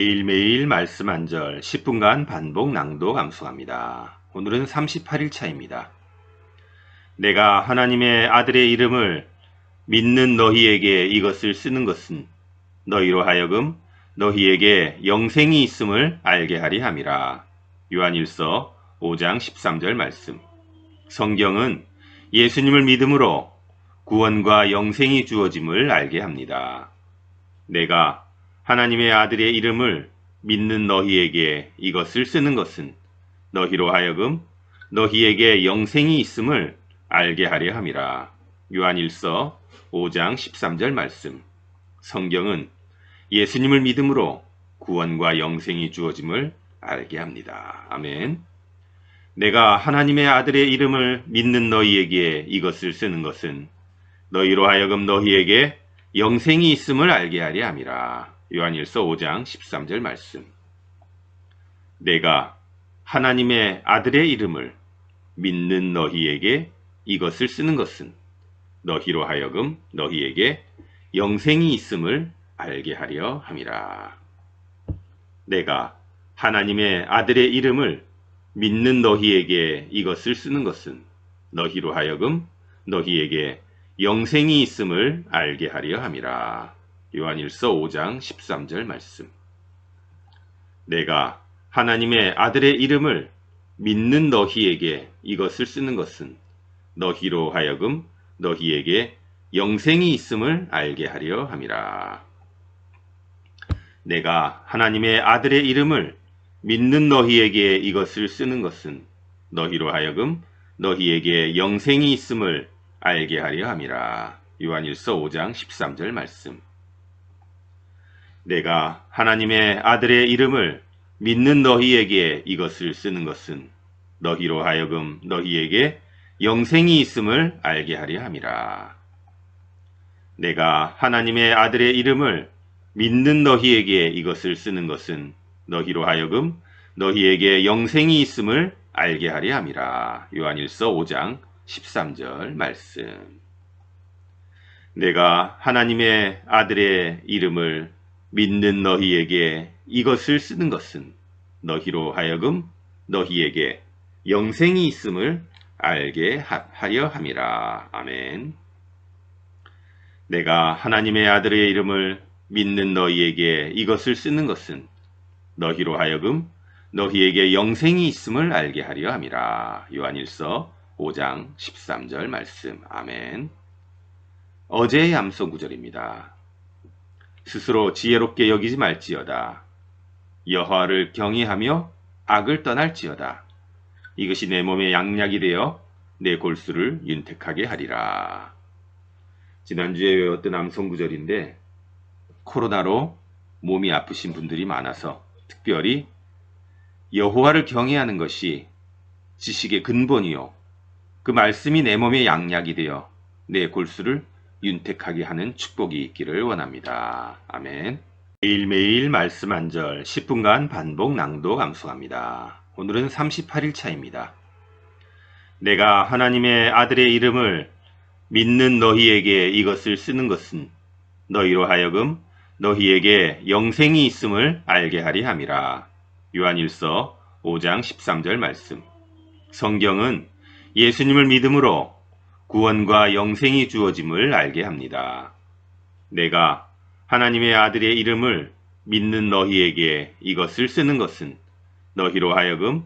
매일매일 말씀 한 절 10분간 반복 낭독 암송합니다. 오늘은 38일 차입니다. 내가 하나님의 아들의 이름을 믿는 너희에게 이것을 쓰는 것은 너희로 하여금 너희에게 영생이 있음을 알게 하리 함이라. 요한일서 5장 13절 말씀. 성경은 예수님을 믿음으로 구원과 영생이 주어짐을 알게 합니다. 내가 하나님의 아들의 이름을 믿는 너희에게 이것을 쓰는 것은 너희로 하여금 너희에게 영생이 있음을 알게 하려 함이라. 요한일서 5장 13절 말씀. 성경은 예수님을 믿음으로 구원과 영생이 주어짐을 알게 합니다. 아멘. 내가 하나님의 아들의 이름을 믿는 너희에게 이것을 쓰는 것은 너희로 하여금 너희에게 영생이 있음을 알게 하려 함이라. 요한일서 5장 13절 말씀. 내가 하나님의 아들의 이름을 믿는 너희에게 이것을 쓰는 것은 너희로 하여금 너희에게 영생이 있음을 알게 하려 함이라. 내가 하나님의 아들의 이름을 믿는 너희에게 이것을 쓰는 것은 너희로 하여금 너희에게 영생이 있음을 알게 하려 함이라. 요한일서 5장 13절 말씀. 내가 하나님의 아들의 이름을 믿는 너희에게 이것을 쓰는 것은 너희로 하여금 너희에게 영생이 있음을 알게 하려 함이라. 내가 하나님의 아들의 이름을 믿는 너희에게 이것을 쓰는 것은 너희로 하여금 너희에게 영생이 있음을 알게 하려 함이라. 요한일서 5장 13절 말씀. 내가 하나님의 아들의 이름을 믿는 너희에게 이것을 쓰는 것은 너희로 하여금 너희에게 영생이 있음을 알게 하려 함이라. 내가 하나님의 아들의 이름을 믿는 너희에게 이것을 쓰는 것은 너희로 하여금 너희에게 영생이 있음을 알게 하려 함이라. 요한일서 5장 13절 말씀. 내가 하나님의 아들의 이름을 믿는 너희에게 이것을 쓰는 것은 너희로 하여금 너희에게 영생이 있음을 알게 하려 함이라. 아멘. 내가 하나님의 아들의 이름을 믿는 너희에게 이것을 쓰는 것은 너희로 하여금 너희에게 영생이 있음을 알게 하려 함이라. 요한일서 5장 13절 말씀. 아멘. 어제의 암송 구절입니다. 스스로 지혜롭게 여기지 말지어다. 여호와를 경외하며 악을 떠날지어다. 이것이 내 몸의 양약이 되어 내 골수를 윤택하게 하리라. 지난주에 외웠던 암송 구절인데 코로나로 몸이 아프신 분들이 많아서 특별히 여호와를 경외하는 것이 지식의 근본이요. 그 말씀이 내 몸의 양약이 되어 내 골수를 윤택하게 하는 축복이 있기를 원합니다. 아멘. 매일매일 말씀 한 절 10분간 반복 낭독 암송합니다. 오늘은 38일 차입니다. 내가 하나님의 아들의 이름을 믿는 너희에게 이것을 쓰는 것은 너희로 하여금 너희에게 영생이 있음을 알게 하리 함이라. 요한일서 5장 13절 말씀. 성경은 예수님을 믿음으로 구원과 영생이 주어짐을 알게 합니다. 내가 하나님의 아들의 이름을 믿는 너희에게 이것을 쓰는 것은 너희로 하여금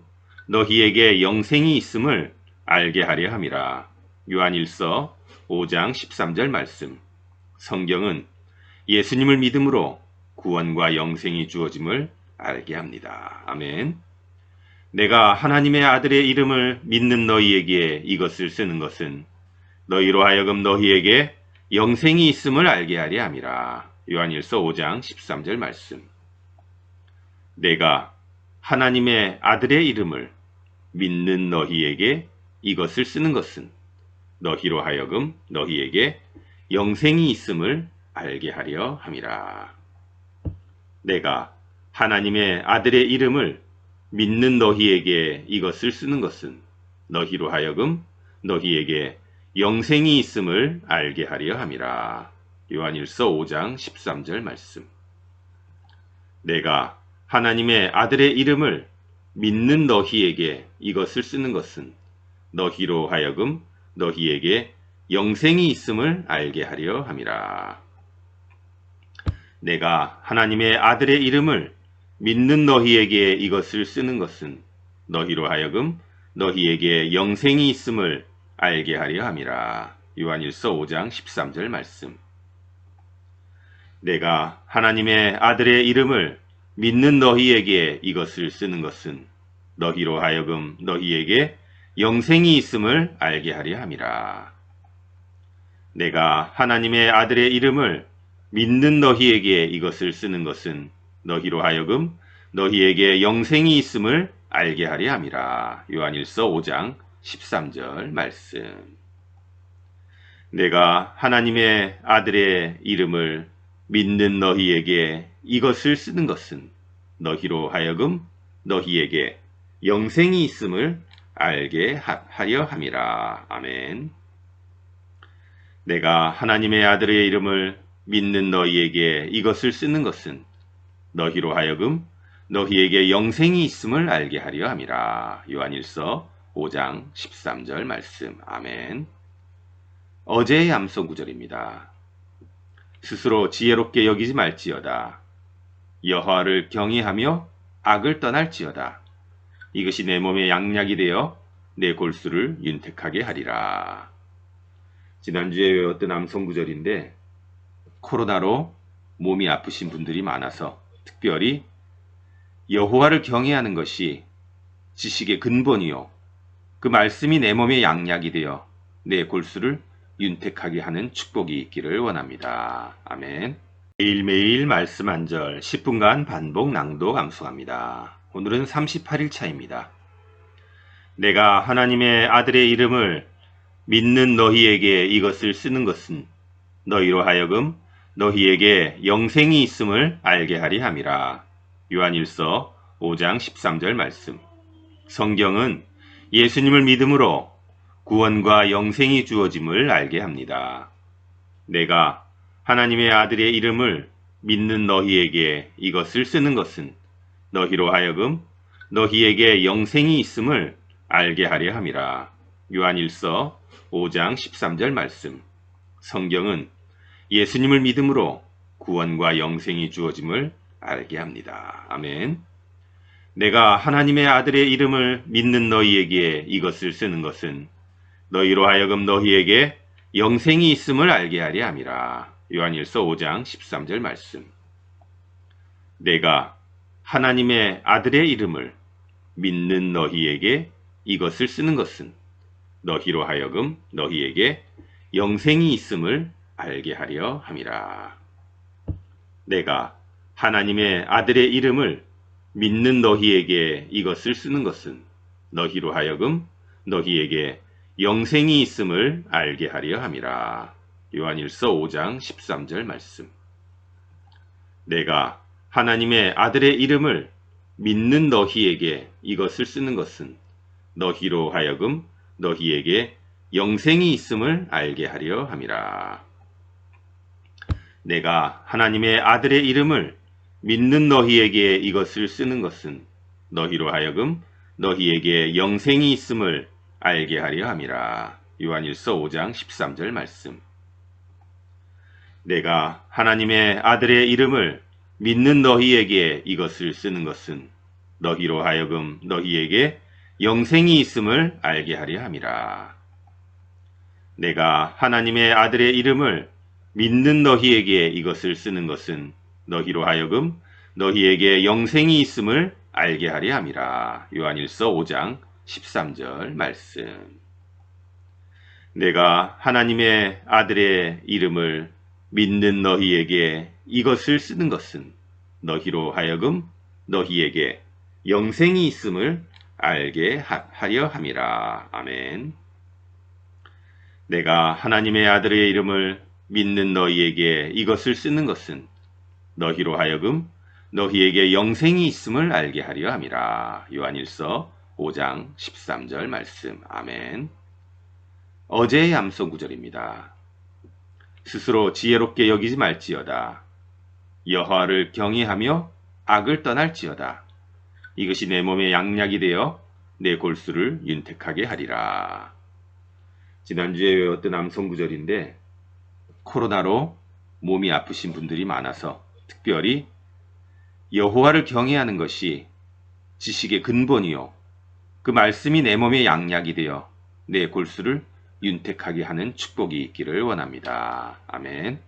너희에게 영생이 있음을 알게 하려 함이라. 요한일서 5장 13절 말씀. 성경은 예수님을 믿음으로 구원과 영생이 주어짐을 알게 합니다. 아멘. 내가 하나님의 아들의 이름을 믿는 너희에게 이것을 쓰는 것은 너희로 하여금 너희에게 영생이 있음을 알게 하려 함이라. 요한일서 5장 13절 말씀. 내가 하나님의 아들의 이름을 믿는 너희에게 이것을 쓰는 것은 너희로 하여금 너희에게 영생이 있음을 알게 하려 함이라. 내가 하나님의 아들의 이름을 믿는 너희에게 이것을 쓰는 것은 너희로 하여금 너희에게 영생이 있음을 알게 하려 함이라. 요한일서 5장 13절 말씀. 내가 하나님의 아들의 이름을 믿는 너희에게 이것을 쓰는 것은 너희로 하여금 너희에게 영생이 있음을 알게 하려 함이라. 내가 하나님의 아들의 이름을 믿는 너희에게 이것을 쓰는 것은 너희로 하여금 너희에게 영생이 있음을 알게 하려 함이라. 요한일서 5장 13절 말씀. 내가 하나님의 아들의 이름을 믿는 너희에게 이것을 쓰는 것은 너희로 하여금 너희에게 영생이 있음을 알게 하려 함이라. 내가 하나님의 아들의 이름을 믿는 너희에게 이것을 쓰는 것은 너희로 하여금 너희에게 영생이 있음을 알게 하려 함이라. 요한일서 5장 13절 말씀. 내가 하나님의 아들의 이름을 믿는 너희에게 이것을 쓰는 것은 너희로 하여금 너희에게 영생이 있음을 알게 하려 함이라. 아멘. 내가 하나님의 아들의 이름을 믿는 너희에게 이것을 쓰는 것은 너희로 하여금 너희에게 영생이 있음을 알게 하려 함이라. 요한일서 5장 13절 말씀. 아멘. 어제의 암송 구절입니다. 스스로 지혜롭게 여기지 말지어다. 여호와를 경외하며 악을 떠날지어다. 이것이 내 몸의 양약이 되어 내 골수를 윤택하게 하리라. 지난주에 외웠던 암송 구절인데 코로나로 몸이 아프신 분들이 많아서 특별히 여호와를 경외하는 것이 지식의 근본이요. 그 말씀이 내 몸의 양약이 되어 내 골수를 윤택하게 하는 축복이 있기를 원합니다. 아멘. 매일매일 말씀 한 절 10분간 반복 낭독 암송합니다. 오늘은 38일 차입니다. 내가 하나님의 아들의 이름을 믿는 너희에게 이것을 쓰는 것은 너희로 하여금 너희에게 영생이 있음을 알게 하리 함이라. 요한일서 5장 13절 말씀. 성경은 예수님을 믿음으로 구원과 영생이 주어짐을 알게 합니다. 내가 하나님의 아들의 이름을 믿는 너희에게 이것을 쓰는 것은 너희로 하여금 너희에게 영생이 있음을 알게 하려 함이라. 요한일서 5장 13절 말씀. 성경은 예수님을 믿음으로 구원과 영생이 주어짐을 알게 합니다. 아멘. 내가 하나님의 아들의 이름을 믿는 너희에게 이것을 쓰는 것은 너희로 하여금 너희에게 영생이 있음을 알게 하려 함이라. 요한일서 5장 13절 말씀. 내가 하나님의 아들의 이름을 믿는 너희에게 이것을 쓰는 것은 너희로 하여금 너희에게 영생이 있음을 알게 하려 함이라. 내가 하나님의 아들의 이름을 믿는 너희에게 이것을 쓰는 것은 너희로 하여금 너희에게 영생이 있음을 알게 하려 함이라. 요한일서 5장 13절 말씀. 내가 하나님의 아들의 이름을 믿는 너희에게 이것을 쓰는 것은 너희로 하여금 너희에게 영생이 있음을 알게 하려 함이라. 내가 하나님의 아들의 이름을 믿는 너희에게 이것을 쓰는 것은 너희로 하여금 너희에게 영생이 있음을 알게 하려 함이라. 요한일서 5장 13절 말씀. 내가 하나님의 아들의 이름을 믿는 너희에게 이것을 쓰는 것은 너희로 하여금 너희에게 영생이 있음을 알게 하려 함이라. 내가 하나님의 아들의 이름을 믿는 너희에게 이것을 쓰는 것은 너희로 하여금 너희에게 영생이 있음을 알게 하려 함이라. 요한일서 5장 13절 말씀. 내가 하나님의 아들의 이름을 믿는 너희에게 이것을 쓰는 것은 너희로 하여금 너희에게 영생이 있음을 알게 하려 함이라. 아멘. 내가 하나님의 아들의 이름을 믿는 너희에게 이것을 쓰는 것은 너희로 하여금 너희에게 영생이 있음을 알게 하려 함이라. 요한일서 5장 13절 말씀. 아멘. 어제의 암송 구절입니다. 스스로 지혜롭게 여기지 말지어다. 여호와를 경외하며 악을 떠날지어다. 이것이 내 몸의 양약이 되어 내 골수를 윤택하게 하리라. 지난주에 외웠던 암송구절인데 코로나로 몸이 아프신 분들이 많아서 특별히 여호와를 경외하는 것이 지식의 근본이요. 그 말씀이 내 몸의 양약이 되어 내 골수를 윤택하게 하는 축복이 있기를 원합니다. 아멘.